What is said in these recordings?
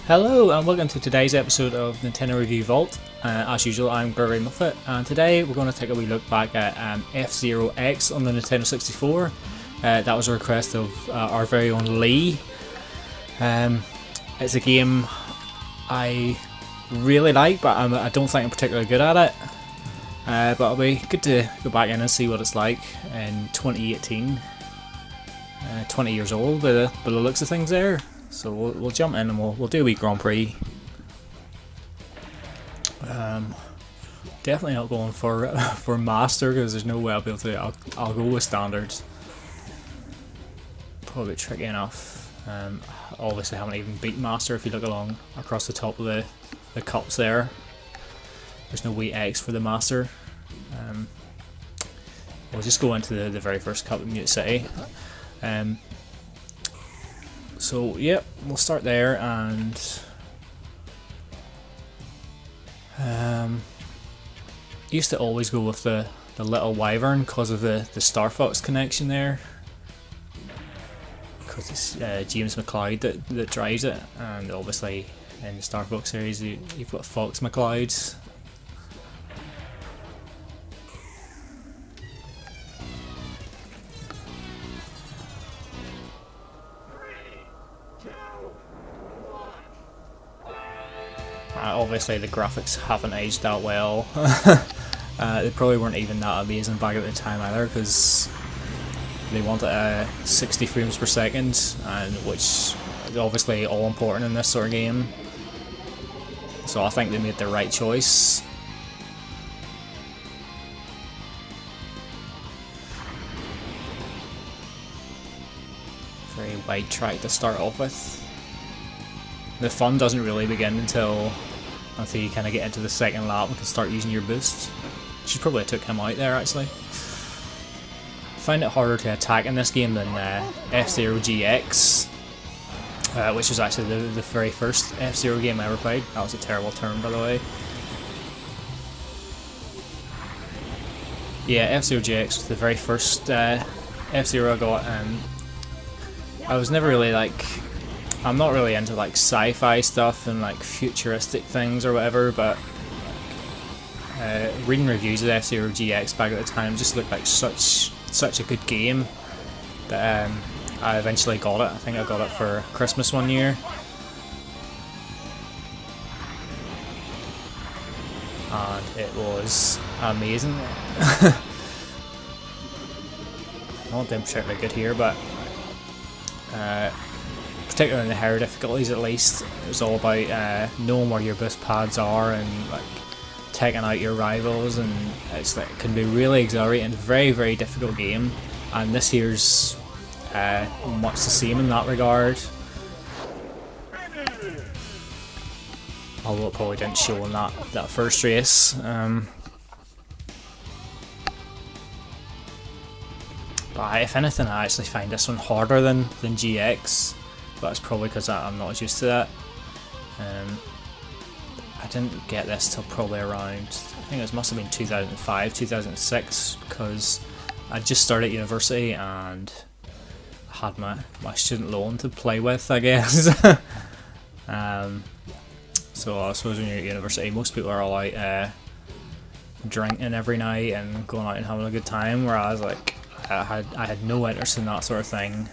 Hello and welcome to today's episode of Nintendo Review Vault. As usual, I'm Gregory Moffett, and today we're going to take a wee look back at F-Zero X on the Nintendo 64. That was a request of our very own Lee. It's a game I really like, but I don't think I'm particularly good at it. But it'll be good to go back in and see what it's like in 2018. 20 years old by the looks of things there. So we'll jump in and we'll do a wee Grand Prix. Definitely not going for Master because there's no way I'll be able to. I'll go with Standards. Probably tricky enough. Obviously, I haven't even beat Master. If you look along across the top of the cups there, there's no wee X for the Master. We'll just go into the very first cup in Mute City. So yep, we'll start there, and used to always go with the Little Wyvern because of the Star Fox connection there, because it's James McCloud that drives it, and obviously in the Star Fox series you've got Fox McCloud. Obviously the graphics haven't aged that well. They probably weren't even that amazing back at the time either, because they wanted 60 frames per second, and which is obviously all important in this sort of game. So I think they made the right choice. Very wide track to start off with. The fun doesn't really begin until you kind of get into the second lap and can start using your boost. Should probably have took him out there actually. I find it harder to attack in this game than F-Zero GX, which was actually the very first F-Zero game I ever played. That was a terrible term, by the way. Yeah, F-Zero GX was the very first F-Zero I got, and I was never really I'm not really into like sci-fi stuff and like futuristic things or whatever, but reading reviews of F-Zero GX back at the time just looked like such a good game that I eventually got it. I think I got it for Christmas one year, and it was amazing. Not doing particularly good here, but particularly in the higher difficulties at least, it's all about knowing where your boost pads are and like taking out your rivals, and it can be really exhilarating. Very, very difficult game, and this here's much the same in that regard. Although it probably didn't show in that first race. But if anything, I actually find this one harder than GX. But it's probably because I'm not used to that. I didn't get this till probably around, I think it must have been 2005, 2006, because I just started university and had my student loan to play with, I guess. So I suppose when you're at university, most people are all out drinking every night and going out and having a good time, whereas like I had no interest in that sort of thing.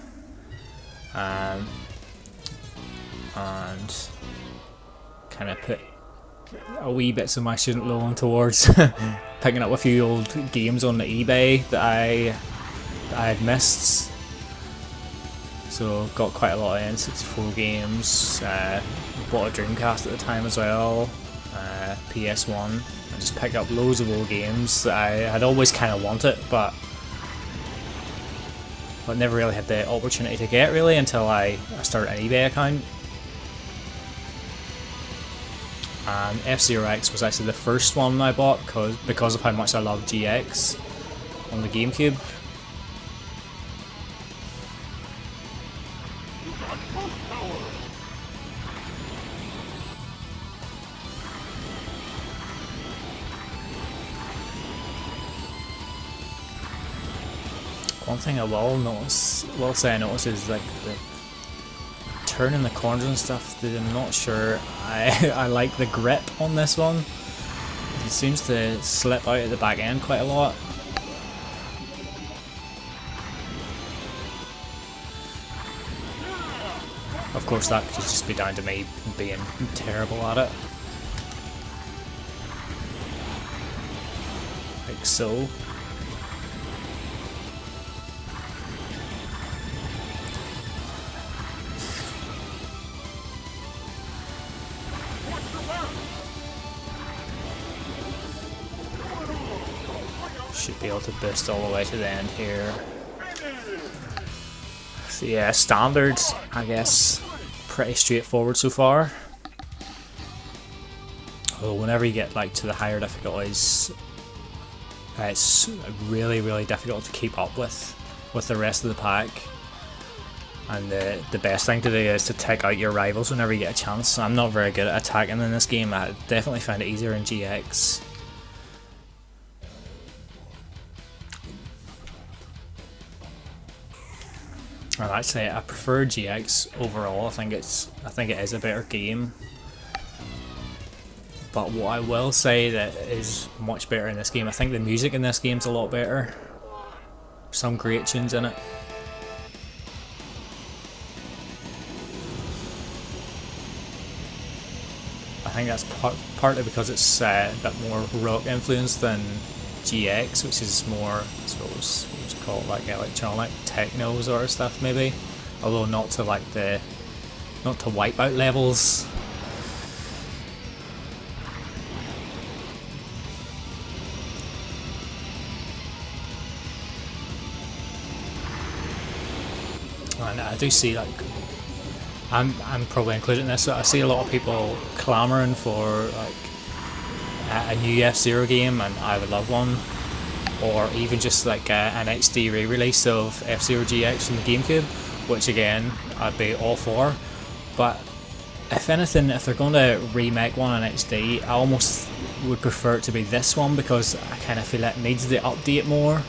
And kind of put a wee bits of my student loan towards picking up a few old games on the eBay that I had missed. So got quite a lot of N64 games. Bought a Dreamcast at the time as well, PS1. I just picked up loads of old games that I had always kind of wanted, but never really had the opportunity to get really until I started an eBay account. And F-Zero X was actually the first one I bought because of how much I loved GX on the GameCube. One thing I will say I noticed is like the turning the corners and stuff, I'm not sure I like the grip on this one. It seems to slip out at the back end quite a lot. Of course that could just be down to me being terrible at it. Like so. Should be able to boost all the way to the end here. So yeah, standards, I guess, pretty straightforward so far. Although whenever you get like to the higher difficulties, it's really difficult to keep up with the rest of the pack. And the best thing to do is to take out your rivals whenever you get a chance. I'm not very good at attacking in this game. I definitely find it easier in GX. And actually, I prefer GX overall. I think it is a better game. But what I will say that is much better in this game, I think the music in this game's a lot better. Some great tunes in it. I think that's partly because it's a bit more rock influenced than GX, which is more, I suppose, what you call it, like electronic techno sort of stuff maybe, although not to like not to Wipeout levels. And I do see, like, I'm probably included in this, so I see a lot of people clamouring for like a new F-Zero game, and I would love one, or even just like an HD re-release of F-Zero GX from the GameCube, which again I'd be all for. But if anything, if they're going to remake one in HD, I almost would prefer it to be this one, because I kind of feel it needs to update more.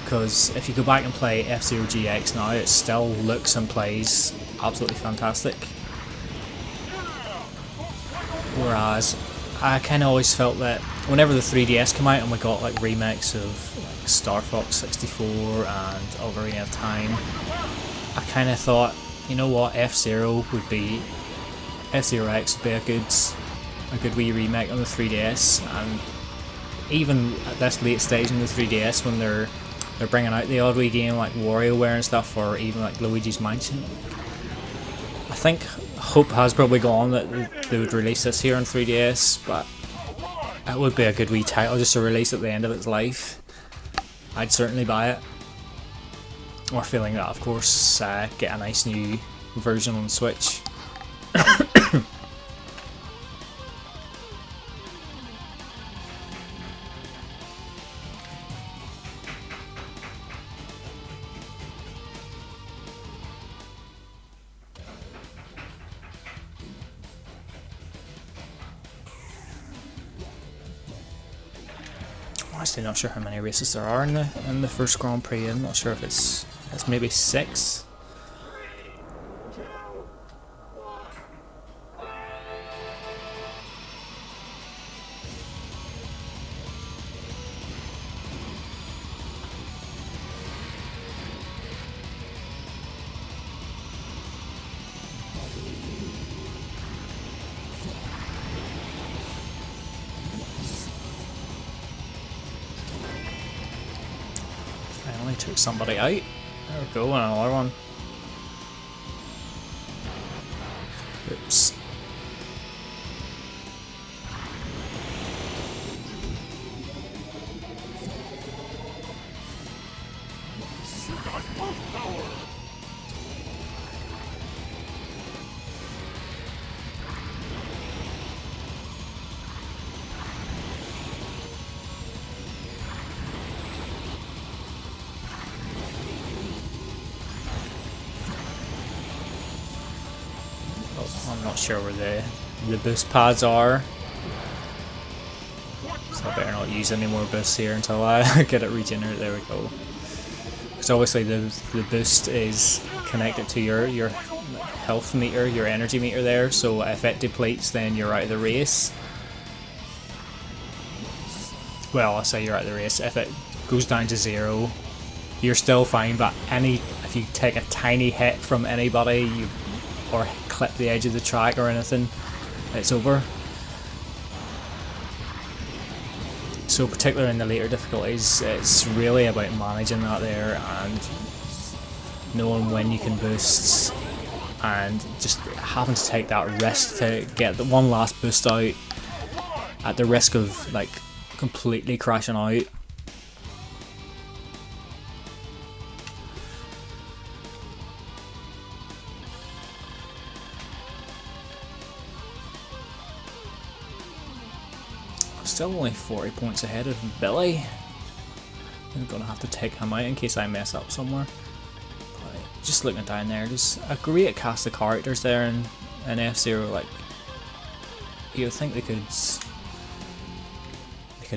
Because if you go back and play F-Zero GX now, it still looks and plays absolutely fantastic. Whereas I kind of always felt that whenever the 3DS came out and we got like remakes of like Star Fox 64 and Ocarina of Time, I kind of thought, you know what, F-Zero X would be a good wee remake on the 3DS. And even at this late stage in the 3DS, when they're bringing out the odd wee game like WarioWare and stuff, or even like Luigi's Mansion, I think hope has probably gone that they would release this here on 3DS, but it would be a good wee title just to release at the end of its life. I'd certainly buy it. Or failing that, of course, get a nice new version on Switch. I'm actually not sure how many races there are in the first Grand Prix. I'm not sure if it's maybe 6. Finally took somebody out. There we go, and another one. Oops. I'm not sure where the boost pads are, so I better not use any more boosts here until I get it regenerated. There we go. Because obviously the boost is connected to your health meter, your energy meter there, so if it depletes then you're out of the race. Well, I say you're out of the race. If it goes down to 0, you're still fine, but if you take a tiny hit from anybody or clip the edge of the track or anything, it's over. So particularly in the later difficulties, it's really about managing that there and knowing when you can boost and just having to take that risk to get the one last boost out at the risk of like completely crashing out. Still only 40 points ahead of Billy. I'm gonna have to take him out in case I mess up somewhere. But just looking down there, there's a great cast of characters there in F-Zero. Like, you'd think they could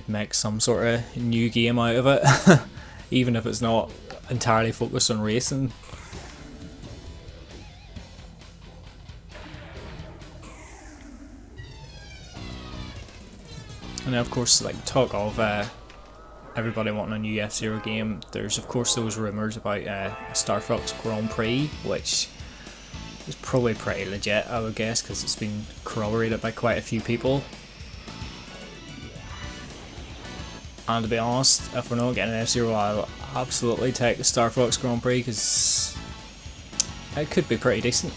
make some sort of new game out of it, even if it's not entirely focused on racing. And of course, like, talk of everybody wanting a new F-Zero game, there's of course those rumours about a Star Fox Grand Prix, which is probably pretty legit, I would guess, because it's been corroborated by quite a few people. And to be honest, if we're not getting an F-Zero, I'll absolutely take the Star Fox Grand Prix, because it could be pretty decent.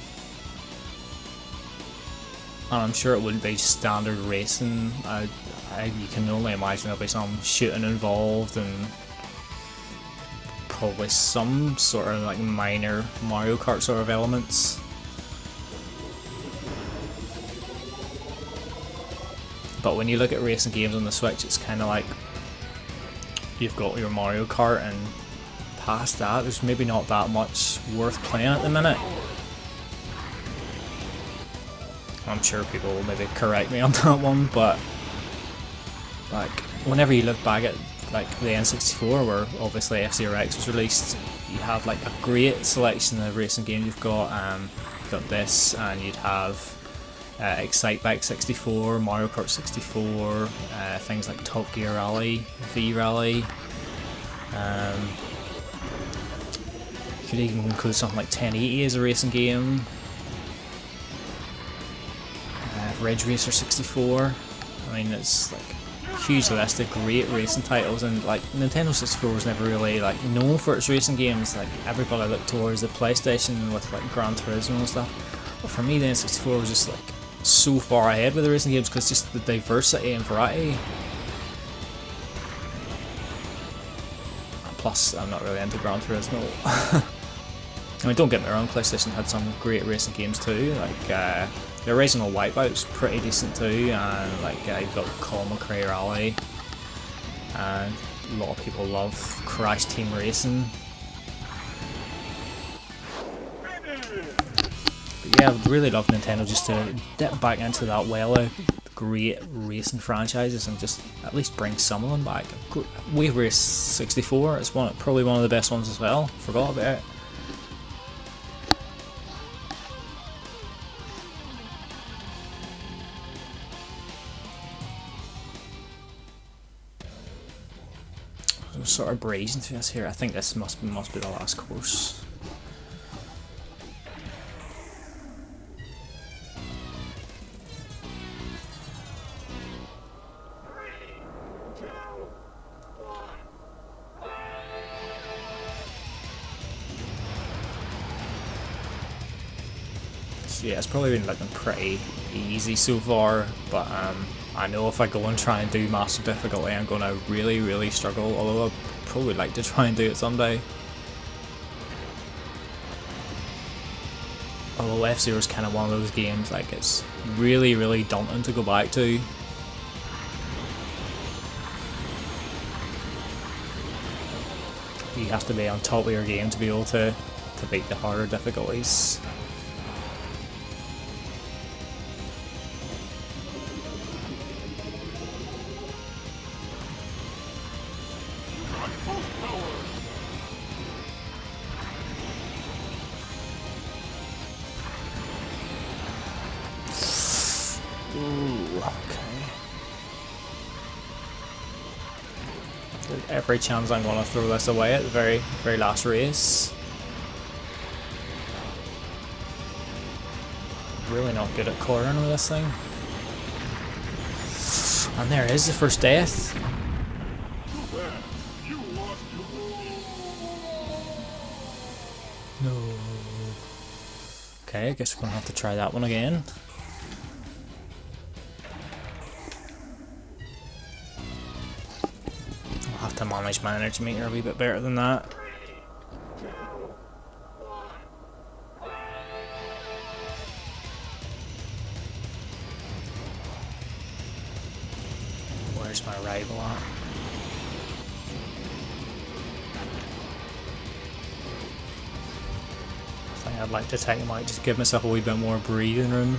And I'm sure it wouldn't be standard racing. You can only imagine there'll be some shooting involved and probably some sort of like minor Mario Kart sort of elements. But when you look at racing games on the Switch, it's kind of like you've got your Mario Kart, and past that there's maybe not that much worth playing at the minute. I'm sure people will maybe correct me on that one, but like, whenever you look back at like the N64, where obviously F-Zero X was released, you have like a great selection of racing games. You've got this, and you'd have Excitebike 64, Mario Kart 64, things like Top Gear Rally, V Rally. You could even include something like 1080 as a racing game. Ridge Racer 64. I mean, it's like a huge list of great racing titles, and like Nintendo 64 was never really like known for its racing games. Like, everybody looked towards the PlayStation with like Gran Turismo and stuff. But for me, the N64 was just like so far ahead with the racing games, because just the diversity and variety. Plus, I'm not really into Gran Turismo. I mean, don't get me wrong, PlayStation had some great racing games too, like the original Wipeout's pretty decent too, and like you've got Colin McRae Rally, and a lot of people love Crash Team Racing. But yeah, I would really love Nintendo just to dip back into that well of great racing franchises and just at least bring some of them back. Wave Race 64 is probably one of the best ones as well. Forgot about it. Sort of breezing through this here. I think this must be the last course. So yeah, it's probably been looking pretty easy so far, but I know if I go and try and do master difficulty, I'm going to really struggle, although I'd probably like to try and do it someday. Although F-Zero is kind of one of those games, like, it's really daunting to go back to. You have to be on top of your game to be able to beat the harder difficulties. There's every chance I'm going to throw this away at the very last race. Really not good at cornering with this thing. And there is the first death. No. Okay, I guess we're going to have to try that one again. I'll have to manage my energy meter a wee bit better than that. Where's my rival at? I think I'd like to take him out, just give myself a wee bit more breathing room.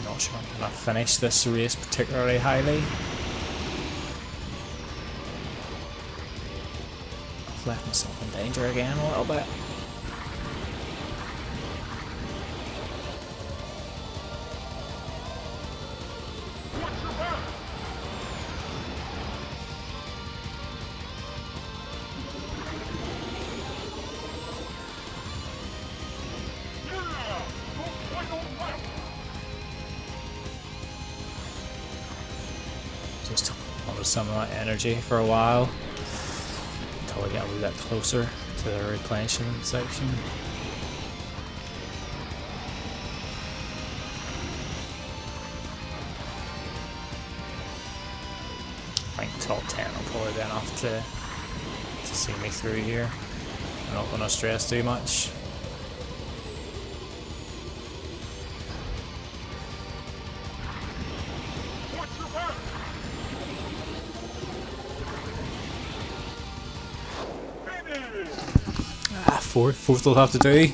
Not sure I'm going to finish this race particularly highly. I've left myself in danger again a little bit. Just wanted some of that energy for a while until I get a wee bit closer to the replenishing section. I think top 10 will probably be enough to see me through here. I'm not going to stress too much. Fourth will have to do.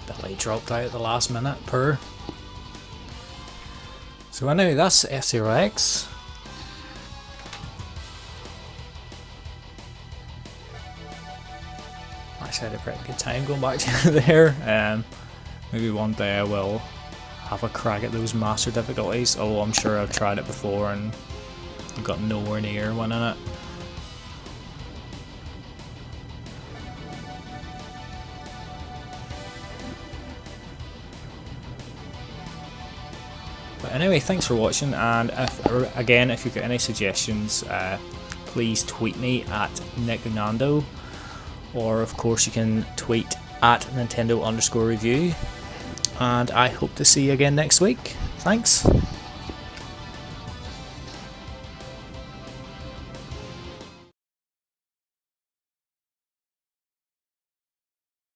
Billy dropped out at the last minute, per. So anyway, that's F0X. I had a pretty good time going back to there. Maybe one day I will have a crack at those master difficulties, although I'm sure I've tried it before and got nowhere near winning it. But anyway, thanks for watching, and if you've got any suggestions, please tweet me at NickNando. Or of course you can tweet at Nintendo_review, and I hope to see you again next week. Thanks.